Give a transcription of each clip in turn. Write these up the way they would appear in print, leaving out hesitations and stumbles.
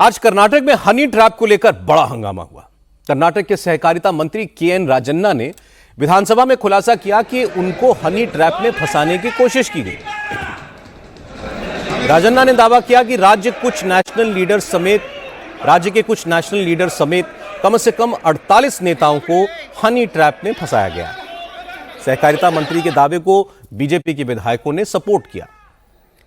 आज कर्नाटक में honey trap को लेकर बड़ा हंगामा हुआ। कर्नाटक के सहकारिता मंत्री के.एन. राजन्ना ने विधानसभा में खुलासा किया कि उनको हनी ट्रैप में फंसाने की कोशिश की गई। राजन्ना ने दावा किया कि राज्य के कुछ नेशनल लीडर समेत कम से कम 48 नेताओं को हनी ट्रैप में फंसाया गया। सहकारिता मंत्री के दावे को बीजेपी के विधायकों ने सपोर्ट किया।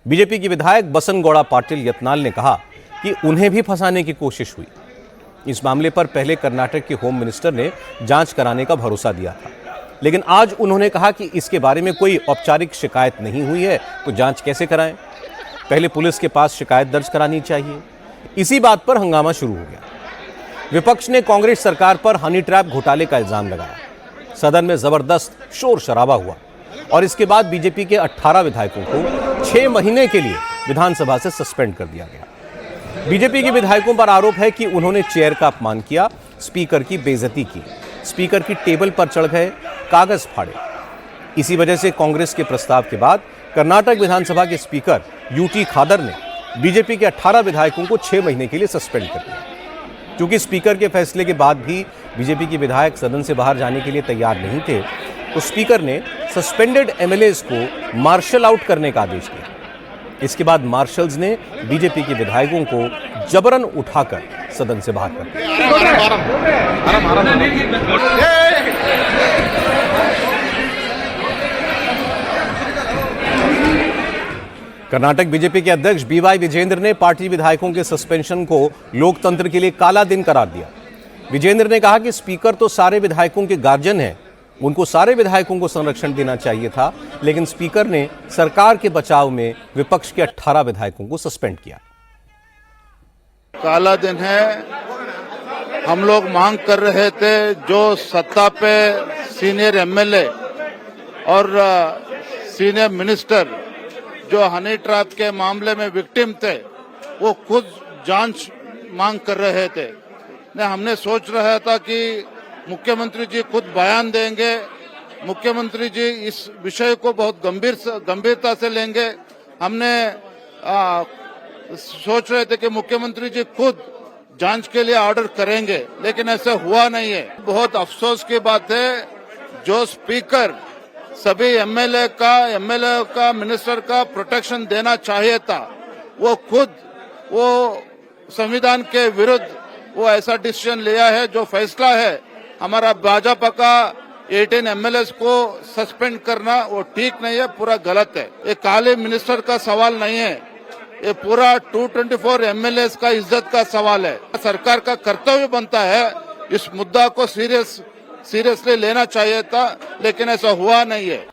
बीजेपी की विधायक बसनगौड़ा पाटिल यत्नाल ने कहा कि उन्हें भी फंसाने की कोशिश हुई। इस मामले पर पहले कर्नाटक के होम मिनिस्टर ने जांच कराने का भरोसा दिया था, लेकिन आज उन्होंने कहा कि इसके बारे में कोई औपचारिक शिकायत नहीं हुई है तो जांच कैसे कराएं? पहले पुलिस के पास शिकायत दर्ज करानी चाहिए। इसी बात पर हंगामा शुरू हो गया। विपक्ष ने कांग्रेस सरकार पर हनी ट्रैप घोटाले का इल्जाम लगाया। सदन में जबरदस्त शोर शराबा हुआ और इसके बाद बीजेपी के 18 विधायकों को 6 महीने के लिए विधानसभा से सस्पेंड कर दिया गया। बीजेपी के विधायकों पर आरोप है कि उन्होंने चेयर का अपमान किया, स्पीकर की बेइज्जती की, स्पीकर की टेबल पर चढ़ गए, कागज फाड़े। इसी वजह से कांग्रेस के प्रस्ताव के बाद कर्नाटक विधानसभा के स्पीकर यूटी खादर ने बीजेपी के 18 विधायकों को 6 महीने के लिए सस्पेंड कर दिया। क्योंकि स्पीकर के फैसले के बाद भी बीजेपी के विधायक सदन से बाहर जाने के लिए तैयार नहीं थे, तो स्पीकर ने सस्पेंडेड एमएलएज को मार्शल आउट करने का आदेश दिया। इसके बाद मार्शल्स ने बीजेपी के विधायकों को जबरन उठाकर सदन से बाहर कर दिया। कर्नाटक बीजेपी के अध्यक्ष बीवाई विजेंद्र ने पार्टी विधायकों के सस्पेंशन को लोकतंत्र के लिए काला दिन करार दिया। विजेंद्र ने कहा कि स्पीकर तो सारे विधायकों के गार्जियन हैं, उनको सारे विधायकों को संरक्षण देना चाहिए था, लेकिन स्पीकर ने सरकार के बचाव में विपक्ष के 18 विधायकों को सस्पेंड किया। काला दिन है। हम लोग मांग कर रहे थे जो सत्ता पे सीनियर एमएलए और सीनियर मिनिस्टर जो हनी ट्रैप के मामले में विक्टिम थे, वो खुद जांच मांग कर रहे थे। हमने सोच रहा था कि मुख्यमंत्री जी खुद बयान देंगे, मुख्यमंत्री जी इस विषय को बहुत गंभीरता से लेंगे। हमने सोच रहे थे कि मुख्यमंत्री जी खुद जांच के लिए ऑर्डर करेंगे, लेकिन ऐसा हुआ नहीं है। बहुत अफसोस की बात है, जो स्पीकर सभी एमएलए का मिनिस्टर का प्रोटेक्शन देना चाहिए था, वो खुद वो संविधान के विरुद्ध वो ऐसा डिसीजन लिया है। जो फैसला है हमारा भाजपा का 18 एमएलए को सस्पेंड करना, वो ठीक नहीं है, पूरा गलत है। ये काले मिनिस्टर का सवाल नहीं है, ये पूरा 224 एमएलए का इज्जत का सवाल है। सरकार का कर्तव्य बनता है इस मुद्दा को सीरियसली लेना चाहिए था, लेकिन ऐसा हुआ नहीं है।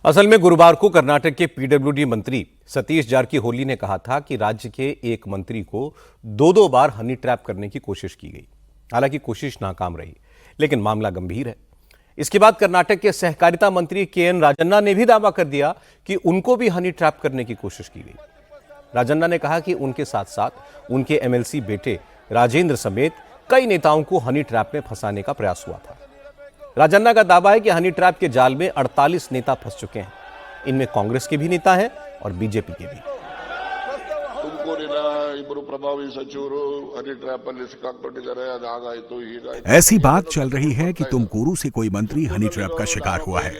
असल में गुरुवार को कर्नाटक के पीडब्ल्यूडी मंत्री सतीश जारकीहोली ने कहा था कि राज्य के एक मंत्री को 2 बार हनी ट्रैप करने की कोशिश की गई। हालांकि कोशिश नाकाम रही, लेकिन मामला गंभीर है। इसके बाद कर्नाटक के सहकारिता मंत्री के.एन. राजन्ना ने भी दावा कर दिया कि उनको भी हनी ट्रैप करने की कोशिश की गई। राजन्ना ने कहा कि उनके साथ साथ उनके एमएलसी बेटे राजेंद्र समेत कई नेताओं को हनी ट्रैप में फंसाने का प्रयास हुआ था। राजन्ना का दावा है कि हनी ट्रैप के जाल में 48 नेता फंस चुके हैं। इनमें कांग्रेस के भी नेता हैं और बीजेपी के भी। ऐसी बात चल रही है कि तुमकुरू से कोई मंत्री हनी ट्रैप का शिकार हुआ है।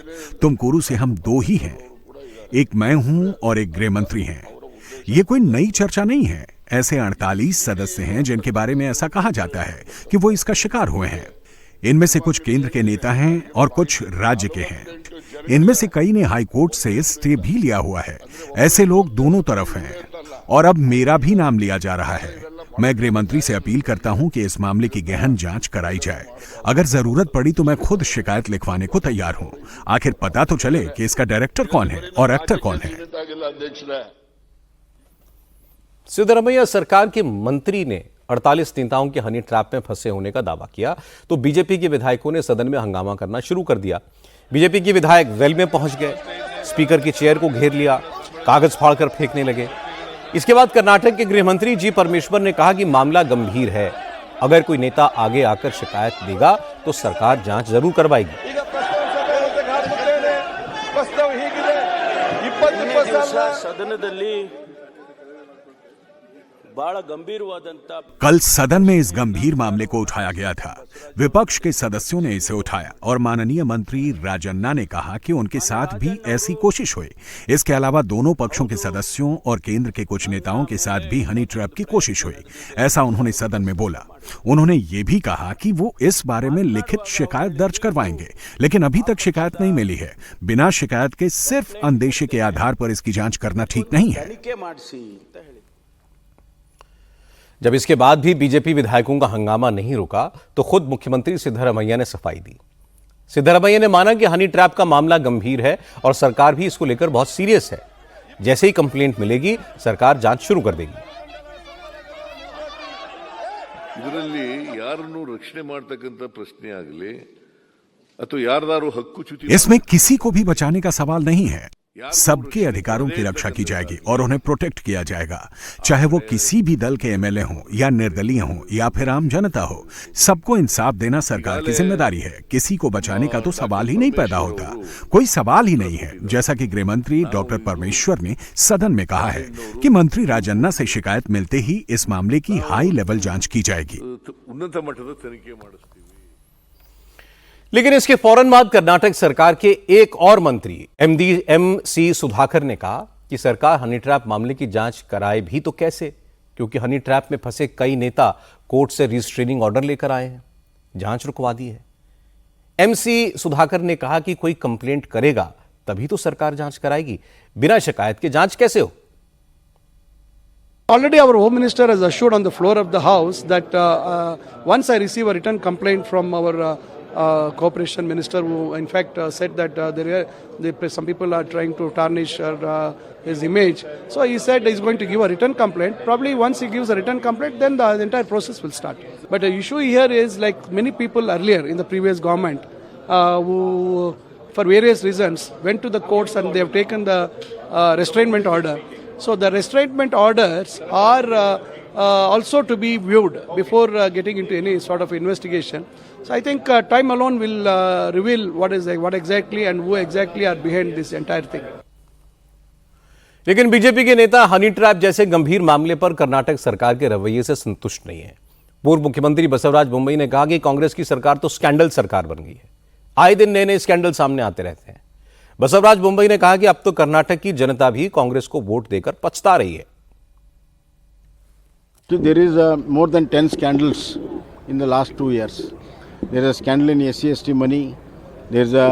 तुमकुरू से हम 2 ही हैं, एक मैं हूं और एक गृह मंत्री हैं। ये कोई नई चर्चा नहीं है। ऐसे 48 सदस्य हैं जिनके बारे में ऐसा कहा जाता है कि वो इसका शिकार हुए हैं। इनमें से कुछ केंद्र के नेता हैं और कुछ राज्य के हैं। इनमें से कई ने हाई कोर्ट से स्टे भी लिया हुआ है। ऐसे लोग दोनों तरफ हैं और अब मेरा भी नाम लिया जा रहा है। मैं गृह मंत्री से अपील करता हूं कि इस मामले की गहन जांच कराई जाए। अगर जरूरत पड़ी तो मैं खुद शिकायत लिखवाने को तैयार हूं। आखिर पता तो चले कि इसका डायरेक्टर कौन है और एक्टर कौन है। सिद्धरमैया सरकार के मंत्री ने 48 नेताओं के हनी ट्रैप में फंसे होने का दावा किया तो बीजेपी के विधायकों ने सदन में हंगामा करना शुरू कर दिया। बीजेपी के विधायक वेल में पहुंच गए, स्पीकर की चेयर को घेर लिया, कागज फाड़कर फेंकने लगे। इसके बाद कर्नाटक के गृह मंत्री जी परमेश्वर ने कहा कि मामला गंभीर है, अगर कोई नेता आगे आकर शिकायत देगा तो सरकार जांच जरूर करवाएगी। सदनದಲ್ಲಿ ಬಹಳ ಗಂಭೀರವಾದಂತ कल सदन में इस गंभीर मामले को उठाया गया था। विपक्ष के सदस्यों ने इसे उठाया और माननीय मंत्री राजन्ना ने कहा कि उनके साथ भी ऐसी कोशिश हुई। इसके अलावा दोनों पक्षों के सदस्यों और केंद्र के कुछ नेताओं के साथ भी हनी ट्रैप की कोशिश हुई, ऐसा उन्होंने सदन में बोला। उन्होंने ये भी कहा कि वो इस बारे में लिखित शिकायत दर्ज करवाएंगे, लेकिन अभी तक शिकायत नहीं मिली है। बिना शिकायत के सिर्फ अंदेशे के आधार पर इसकी जांच करना ठीक नहीं है। ತನಿಖೆ ಮಾಡಿಸಿ ಅಂತ ಹೇಳಿ जब इसके बाद भी बीजेपी विधायकों का हंगामा नहीं रुका तो खुद मुख्यमंत्री सिद्धरमैया ने सफाई दी। सिद्धरमैया ने माना कि हनी ट्रैप का मामला गंभीर है और सरकार भी इसको लेकर बहुत सीरियस है। जैसे ही कंप्लेंट मिलेगी सरकार जांच शुरू कर देगी। ಇದರಲ್ಲಿ ಯಾರನ್ನು ರಕ್ಷಣೆ ಮಾಡತಕ್ಕಂತ ಪ್ರಶ್ನೆ ಆಗಲಿ ಅಥವಾ ಯಾರದಾರು ಹಕ್ಕುಚ್ಯುತಿ इसमें किसी को भी बचाने का सवाल नहीं है। सबके अधिकारों की रक्षा की जाएगी और उन्हें प्रोटेक्ट किया जाएगा, चाहे वो किसी भी दल के एमएलए हों या निर्दलीय हों या फिर आम जनता हो। सबको इंसाफ देना सरकार की जिम्मेदारी है। किसी को बचाने का तो सवाल ही नहीं पैदा होता, कोई सवाल ही नहीं है। जैसा कि गृह मंत्री डॉक्टर परमेश्वर ने सदन में कहा है कि मंत्री राजन्ना से शिकायत मिलते ही इस मामले की हाई लेवल जांच की जाएगी। ಉನ್ನತ ಮಟ್ಟದ ತನಿಖೆ ಮಾಡಿಸ್ತೀವಿ। लेकिन इसके फौरन बाद कर्नाटक सरकार के एक और मंत्री एमसी सुधाकर ने कहा कि सरकार हनी ट्रैप मामले की जांच कराए भी तो कैसे, क्योंकि हनी ट्रैप में फंसे कई नेता कोर्ट से रिस्ट्रेनिंग ऑर्डर लेकर आए हैं, जांच रुकवा दी है। एमसी सुधाकर ने कहा कि कोई कंप्लेंट करेगा तभी तो सरकार जांच कराएगी, बिना शिकायत के जांच कैसे हो। Already our Home Minister has assured on the floor of the House that once I receive a written complaint from our Cooperation Minister, who in fact said that some people are trying to tarnish his image. So he said he's going to give a written complaint. Probably once he gives a written complaint, then the entire process will start. But the issue here is, like many people earlier in the previous government who for various reasons went to the courts and they have taken the restrainment order. So the restrainment orders are also to be viewed before getting into any sort of investigation. So I think time alone will reveal what exactly and who exactly are behind this entire thing. लेकिन BJP के नेता honey trap जैसे गंभीर मामले पर कर्नाटक सरकार के रवैये से संतुष्ट नहीं है। पूर्व मुख्यमंत्री बसवराज बोम्मई ने कहा कि कांग्रेस की सरकार तो स्कैंडल सरकार बन गई है, आए दिन नए नए स्कैंडल सामने आते रहते हैं। बसवराज बोम्मई ने कहा कि अब तो कर्नाटक की जनता भी कांग्रेस को वोट देकर पछता रही है। So there is more than 10 scandals in the last 2 years. There is a scandal in SC/ST money. There is a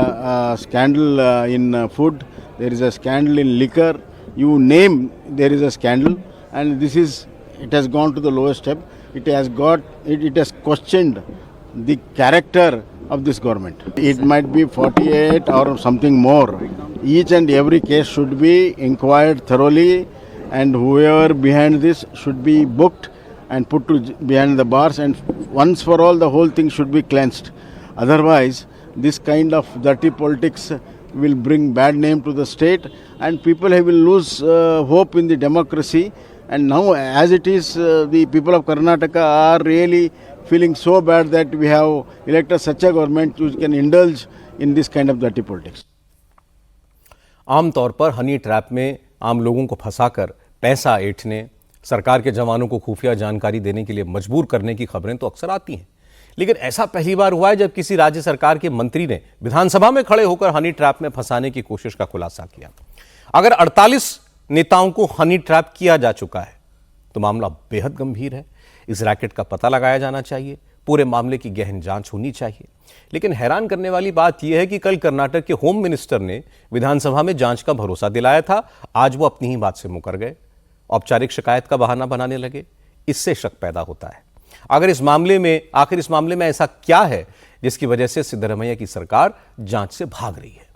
scandal in food. There is a scandal in liquor. You name, there is a scandal, and it has gone to the lowest step. It has questioned the character of this government. It might be 48 or something more. Each and every case should be inquired thoroughly, and whoever behind this should be booked and put behind the bars, and once for all the whole thing should be cleansed. Otherwise, this kind of dirty politics will bring bad name to the state, and people will lose hope in the democracy. And now, as it is, the people of Karnataka are really feeling so bad that we have elected such a government which can indulge in this kind of dirty politics. आमतौर पर honey trap में आम लोगों को फंसाकर पैसा ऐंठने, सरकार के जवानों को खुफिया जानकारी देने के लिए मजबूर करने की खबरें तो अक्सर आती हैं, लेकिन ऐसा पहली बार हुआ है जब किसी राज्य सरकार के मंत्री ने विधानसभा में खड़े होकर हनी ट्रैप में फंसाने की कोशिश का खुलासा किया। अगर 48 नेताओं को हनी ट्रैप किया जा चुका है तो मामला बेहद गंभीर है। इस रैकेट का पता लगाया जाना चाहिए, पूरे मामले की गहन जांच होनी चाहिए। लेकिन हैरान करने वाली बात यह है कि कल कर्नाटक के होम मिनिस्टर ने विधानसभा में जांच का भरोसा दिलाया था, आज वो अपनी ही बात से मुकर गए, औपचारिक शिकायत का बहाना बनाने लगे। इससे शक पैदा होता है आखिर इस मामले में ऐसा क्या है जिसकी वजह से सिद्धरमैया की सरकार जांच से भाग रही है।